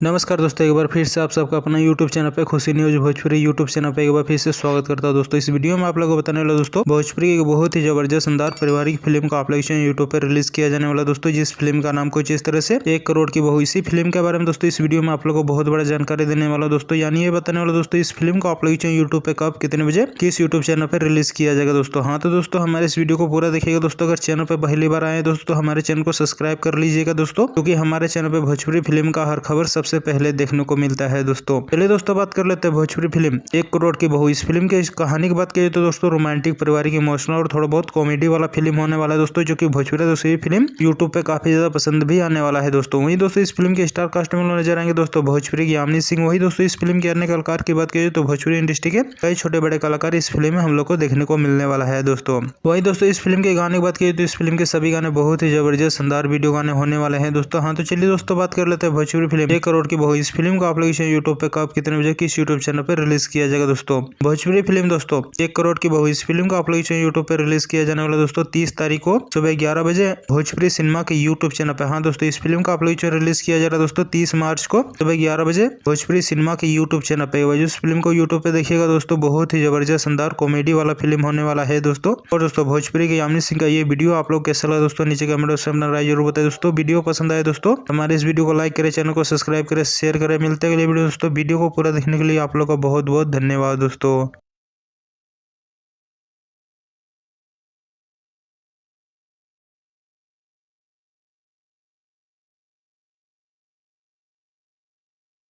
नमस्कार दोस्तों, एक बार फिर से आप सबका अपना YouTube चैनल पे खुशी न्यूज भोजपुरी YouTube चैनल पे एक बार फिर से स्वागत करता हूं। दोस्तों इस वीडियो में आप लोगों को बताने वाला दोस्तों भोजपुरी की एक बहुत ही जबरदस्त शानदार पारिवारिक फिल्म का आप लोग YouTube पे रिलीज किया जाने वाला दोस्तों, जिस फिल्म का नाम कुछ इस तरह से 1 करोड़ की बहू। इसी फिल्म के बारे में दोस्तों इस वीडियो में आप लोगों को बहुत बड़ा जानकारी देने वाला दोस्तों, यानी ये बताने वाला दोस्तों इस फिल्म को आप लोग YouTube पे कब कितने बजे किस YouTube चैनल पर रिलीज किया जाएगा दोस्तों। हाँ तो दोस्तों हमारे इस वीडियो को पूरा देखिएगा दोस्तों। अगर चैनल पर पहली बार आए दोस्तों तो हमारे चैनल को सब्सक्राइब कर लीजिएगा दोस्तों, क्योंकि हमारे चैनल पर भोजपुरी फिल्म का हर खबर सबसे पहले देखने को मिलता है दोस्तों। चलिए दोस्तों बात कर लेते हैं भोजपुरी फिल्म 1 करोड़ की बहू। इस फिल्म के कहानी की बात करिए तो दोस्तों रोमांटिक, पारिवारिक, इमोशनल और थोड़ा बहुत कॉमेडी वाला फिल्म होने वाला है दोस्तों, जो कि भोजपुरी दोस्तों ये फिल्म यूट्यूब पे काफी ज्यादा पसंद भी आने वाला है दोस्तों। वही दोस्तों इस फिल्म के स्टार कास्ट में नजर आएंगे दोस्तों भोजपुरी की यामिनी सिंह। वही दोस्तों इस फिल्म के अन्य कलाकार की बात करिए तो भोजपुरी इंडस्ट्री के कई छोटे बड़े कलाकार इस फिल्म में हम लोग को देखने को मिलने वाला है दोस्तों। वही दोस्तों इस फिल्म के गाने की बात करिए तो इस फिल्म के सभी गाने बहुत ही जबरदस्त शानदार वीडियो गाने होने वाले हैं दोस्तों। हाँ तो चलिए दोस्तों बात कर लेते हैं भोजपुरी फिल्म 1 करोड़ की बहू। इस फिल्म को आप लोग यूट्यूब पे कब कितने बजे किस यूट्यूब चैनल पर रिलीज किया जाएगा दोस्तों। भोजपुरी फिल्म दोस्तों 1 करोड़ की बहू। इस फिल्म को आप लोग यूट्यूब पे रिलीज किया जाने वाला दोस्तों 30 तारीख को सुबह 11 बजे भोजपुरी सिनेमा के यूट्यूब चैनल पे। हाँ दोस्तों इस फिल्म को आप लोग रिलीज किया जा रहा है दोस्तों 30 मार्च को सुबह 11 बजे भोजपुरी सिनेमा के यूट्यूब चैनल पे। इस फिल्म को यूट्यूब पे देखिएगा दोस्तों, बहुत ही जबरदस्त शानदार कॉमेडी वाला फिल्म होने वाला है दोस्तों। और दोस्तों भोजपुरी के यामिनी सिंह का ये वीडियो आप लोग कैसा लगा दोस्तों, नीचे कमेंट बॉक्स में अपना राय जरूर बताए दोस्तों। वीडियो पसंद आए दोस्तों हमारे इस वीडियो को लाइक करें, चैनल को सब्सक्राइब करें, शेयर करें। मिलते हैं अगले वीडियो दोस्तों। वीडियो को पूरा देखने के लिए आप लोग का बहुत बहुत धन्यवाद दोस्तों।